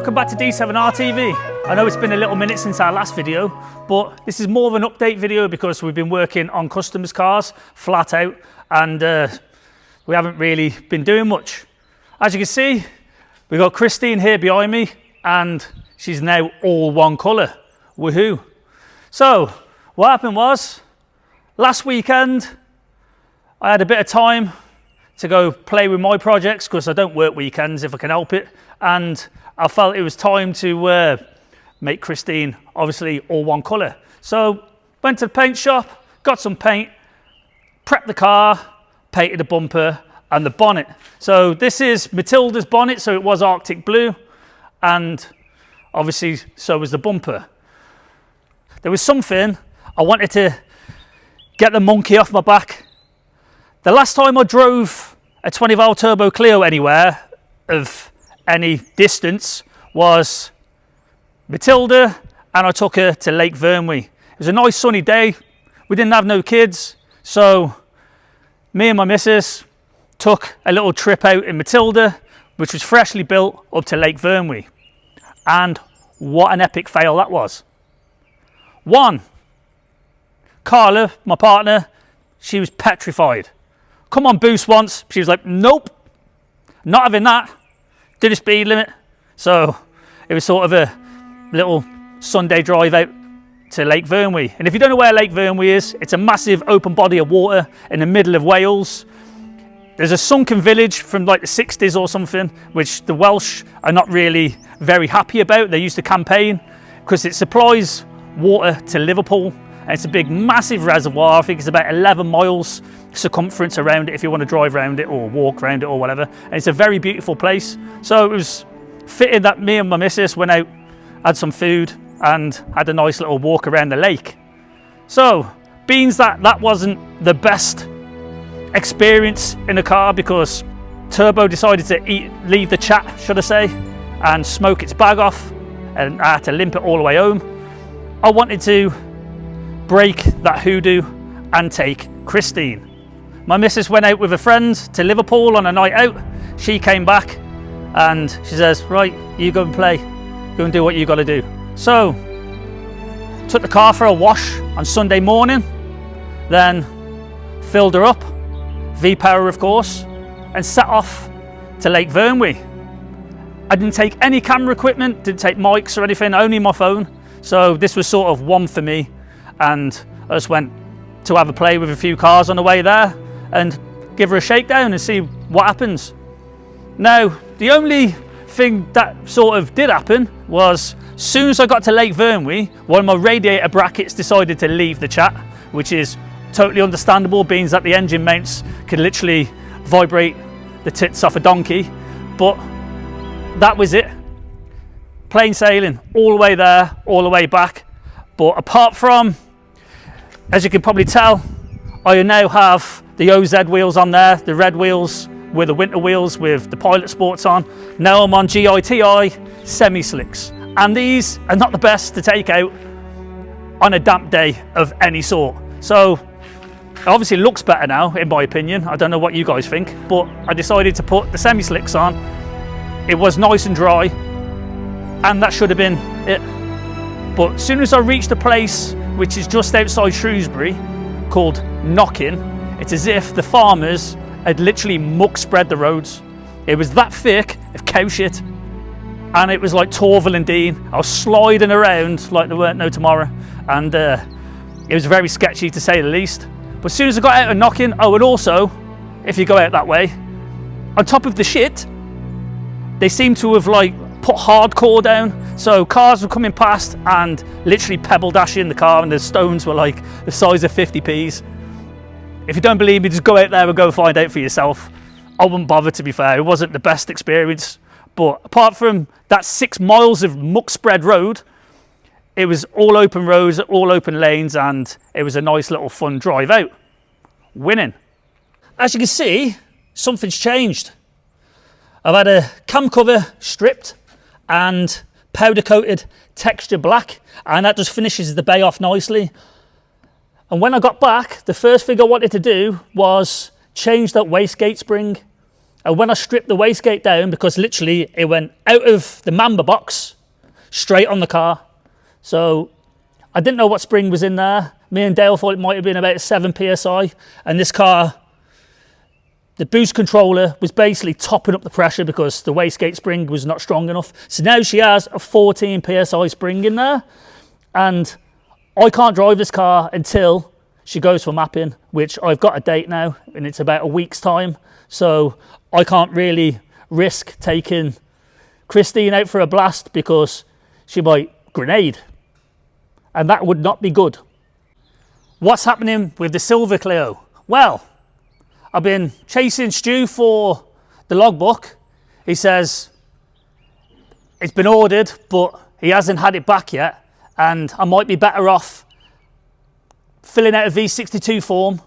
Welcome back to D7RTV. I know it's been a little minute since our last video, but this is more of an update video because we've been working on customers' cars flat out and we haven't really been doing much. As you can see, we've got Christine here behind me and she's now all one colour. Woohoo. So what happened was, last weekend I had a bit of time to go play with my projects because I don't work weekends if I can help it, and I felt it was time to make Christine obviously all one colour. So went to the paint shop, got some paint, prepped the car, painted the bumper and the bonnet. So this is Matilda's bonnet, so it was Arctic blue, and obviously so was the bumper. There was something I wanted to get the monkey off my back. The last time I drove a 20 valve turbo Clio anywhere of any distance was Matilda, and I took her to Lake Vyrnwy. It was a nice sunny day. We didn't have no kids, so me and my missus took a little trip out in Matilda, which was freshly built, up to Lake Vyrnwy. And what an epic fail that was. One, Carla, my partner, she was petrified. Come on, boost once. She was like, nope, not having that. Did a speed limit. So it was sort of a little Sunday drive out to Lake Vyrnwy. And if you don't know where Lake Vyrnwy is, it's a massive open body of water in the middle of Wales. There's a sunken village from like the 60s or something, which the Welsh are not really very happy about. They used to campaign because it supplies water to Liverpool. And it's a big, massive reservoir. I think it's about 11 miles circumference around it if you want to drive around it or walk around it or whatever. And it's a very beautiful place. So it was fitting that me and my missus went out, had some food and had a nice little walk around the lake. So being that wasn't the best experience in the car because Turbo decided to leave the chat, should I say, and smoke its bag off, and I had to limp it all the way home. I wanted to break that hoodoo and take Christine. My missus went out with a friend to Liverpool on a night out. She came back and she says, right, you go and play, go and do what you got to do. So took the car for a wash on Sunday morning, then filled her up, V-Power of course, and set off to Lake Vyrnwy. I didn't take any camera equipment, didn't take mics or anything, only my phone. So this was sort of one for me, and I just went to have a play with a few cars on the way there and give her a shakedown and see what happens. Now, the only thing that sort of did happen was, as soon as I got to Lake Vyrnwy, one of my radiator brackets decided to leave the chat, which is totally understandable, being that the engine mounts can literally vibrate the tits off a donkey. But that was it. Plain sailing, all the way there, all the way back. But apart from, as you can probably tell, I now have the OZ wheels on there, the red wheels with the winter wheels with the Pilot Sports on. Now I'm on GITI semi-slicks. And these are not the best to take out on a damp day of any sort. So it obviously looks better now, in my opinion. I don't know what you guys think, but I decided to put the semi-slicks on. It was nice and dry, and that should have been it. But as soon as I reached a place which is just outside Shrewsbury called Knockin, it's as if the farmers had literally muck spread the roads. It was that thick of cow shit, and it was like Torval and Dean. I was sliding around like there weren't no tomorrow, and it was very sketchy to say the least. But as soon as I got out of Knockin, oh, and also, if you go out that way, on top of the shit, they seem to have like put hardcore down. So cars were coming past and literally pebble dashing the car, and the stones were like the size of 50p's. If you don't believe me, just go out there and go find out for yourself. I wouldn't bother, to be fair. It wasn't the best experience. But apart from that 6 miles of muck spread road, it was all open roads, all open lanes, and it was a nice little fun drive out. Winning. As you can see, something's changed. I've had a cam cover stripped and powder coated texture black, and that just finishes the bay off nicely. And when I got back, the first thing I wanted to do was change that wastegate spring. And when I stripped the wastegate down, because literally it went out of the Mamba box straight on the car. So I didn't know what spring was in there. Me and Dale thought it might have been about 7 psi, and this car, the boost controller was basically topping up the pressure because the wastegate spring was not strong enough. So now she has a 14 psi spring in there, and I can't drive this car until she goes for mapping, which I've got a date now, and it's about a week's time. So I can't really risk taking Christine out for a blast because she might grenade, and that would not be good. What's happening with the silver Clio? Well, I've been chasing Stu for the logbook. He says it's been ordered, but he hasn't had it back yet, and I might be better off filling out a V62 form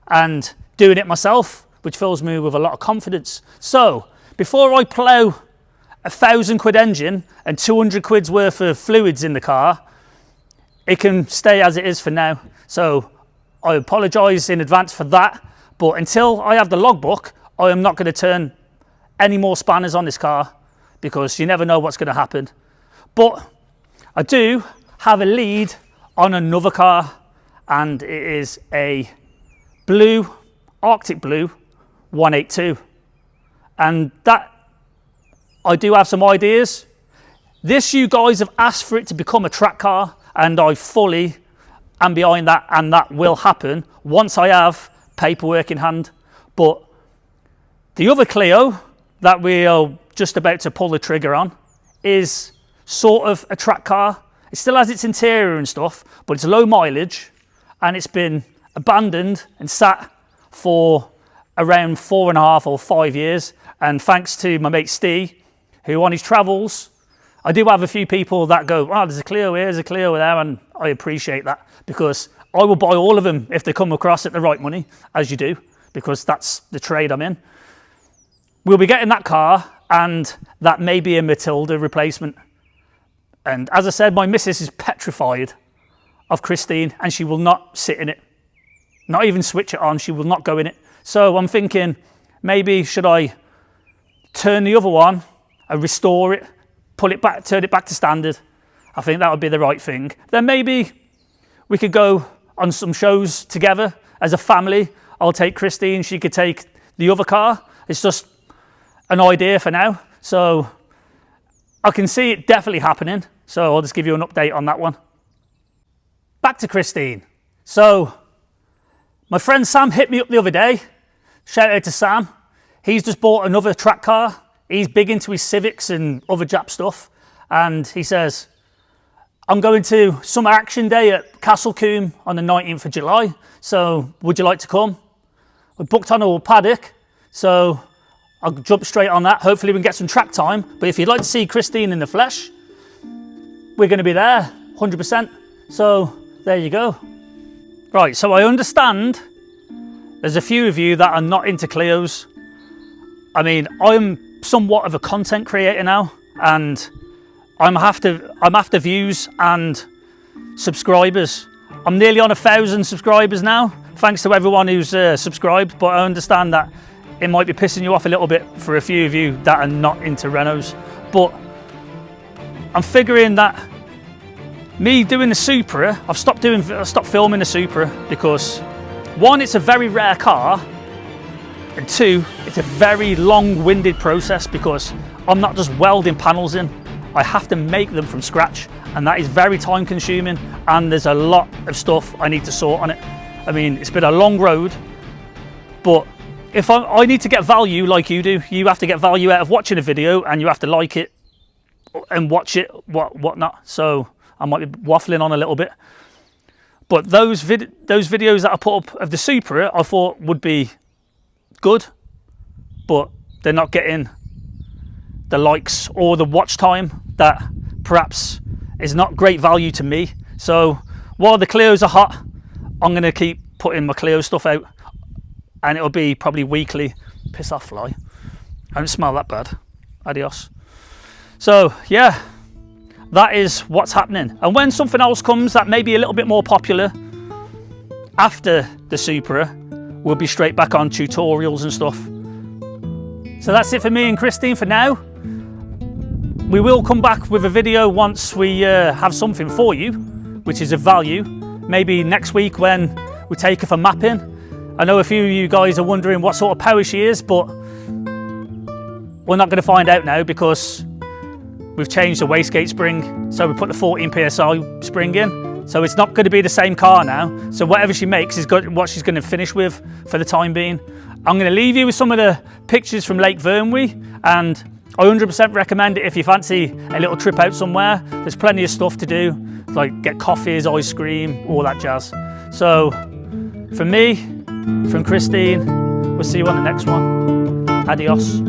and doing it myself, which fills me with a lot of confidence. So before I plough a £1,000 engine and 200 quid's worth of fluids in the car, it can stay as it is for now. So I apologise in advance for that, but until I have the logbook, I am not going to turn any more spanners on this car because you never know what's going to happen. But I do have a lead on another car, and it is a blue, Arctic Blue 182. And that, I do have some ideas. This, you guys have asked for it to become a track car, and I fully am behind that, and that will happen once I have paperwork in hand. But the other Clio that we are just about to pull the trigger on is sort of a track car. It still has its interior and stuff, but it's low mileage, and it's been abandoned and sat for around 4.5 or 5 years. And thanks to my mate Steve, who on his travels, I do have a few people that go, oh, there's a Clio here, there's a Clio there, and I appreciate that because I will buy all of them if they come across at the right money, as you do, because that's the trade I'm in. We'll be getting that car, and that may be a Matilda replacement. And as I said, my missus is petrified of Christine, and she will not sit in it. Not even switch it on, she will not go in it. So I'm thinking, maybe should I turn the other one and restore it, pull it back, turn it back to standard? I think that would be the right thing. Then maybe we could go on some shows together as a family. I'll take Christine, she could take the other car. It's just an idea for now. So I can see it definitely happening. So I'll just give you an update on that one. Back to Christine. So my friend Sam hit me up the other day. Shout out to Sam. He's just bought another track car. He's big into his Civics and other Jap stuff. And he says, I'm going to Summer Action Day at Castlecombe on the 19th of July. So would you like to come? We booked on a paddock. So I'll jump straight on that. Hopefully we can get some track time. But if you'd like to see Christine in the flesh, we're going to be there 100%. So there you go. Right, so I understand there's a few of you that are not into Clios. I mean, I'm somewhat of a content creator now, and I'm after views and subscribers. I'm nearly on 1,000 subscribers now, thanks to everyone who's subscribed, but I understand that it might be pissing you off a little bit for a few of you that are not into Renaults. But I'm figuring that me doing the Supra, I've stopped filming the Supra because one, it's a very rare car, and two, it's a very long-winded process because I'm not just welding panels in, I have to make them from scratch, and that is very time-consuming, and there's a lot of stuff I need to sort on it. I mean, it's been a long road, but if I need to get value like you do, you have to get value out of watching a video, and you have to like it and watch it, whatnot. So I might be waffling on a little bit, but those videos that I put up of the Supra, I thought would be good, but they're not getting the likes or the watch time that perhaps is not great value to me. So while the Clios are hot, I'm going to keep putting my Clio stuff out, and it'll be probably weekly. Piss off, fly. I don't smell that bad. Adios. So yeah, that is what's happening. And when something else comes that may be a little bit more popular after the Supra, we'll be straight back on tutorials and stuff. So that's it for me and Christine for now. We will come back with a video once we have something for you, which is of value. Maybe next week when we take her for mapping. I know a few of you guys are wondering what sort of power she is, but we're not going to find out now because we've changed the wastegate spring. So we put the 14 PSI spring in. So it's not going to be the same car now. So whatever she makes is what she's going to finish with for the time being. I'm going to leave you with some of the pictures from Lake Vyrnwy, and I 100% recommend it if you fancy a little trip out somewhere. There's plenty of stuff to do, like get coffees, ice cream, all that jazz. So from me, from Christine, we'll see you on the next one. Adios.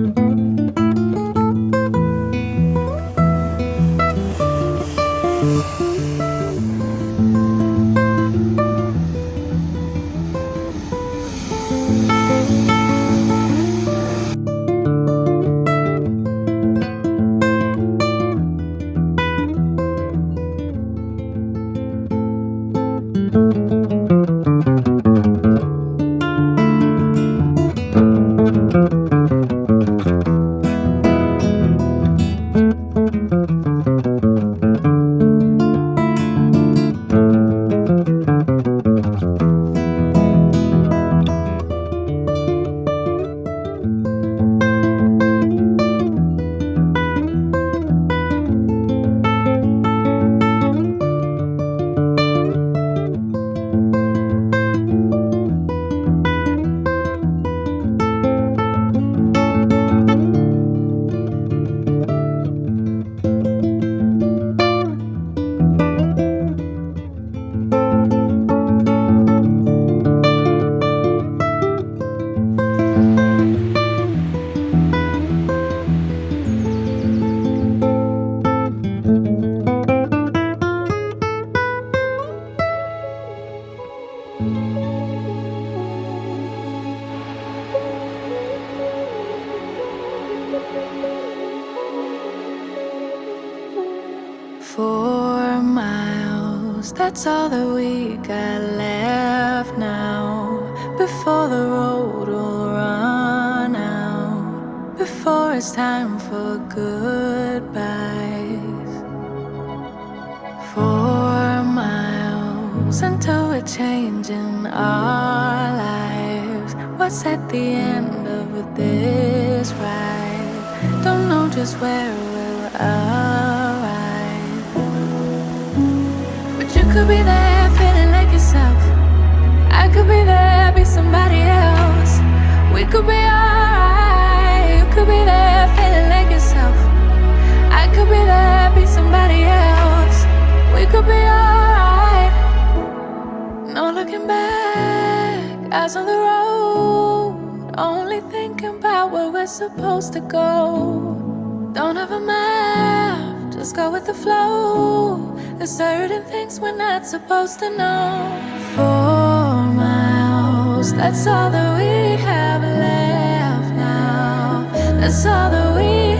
That's all that we got left now, before the road will run out, before it's time for goodbyes. 4 miles until we're changing our lives. What's at the end of this ride? Don't know just where we'll arrive. You could be there feeling like yourself. I could be there, be somebody else. We could be alright. You could be there feeling like yourself. I could be there, be somebody else. We could be alright. No looking back, eyes on the road. only thinking about where we're supposed to go. Don't have a map, just go with the flow. There's certain things we're not supposed to know. 4 miles, that's all that we have left now. That's all that we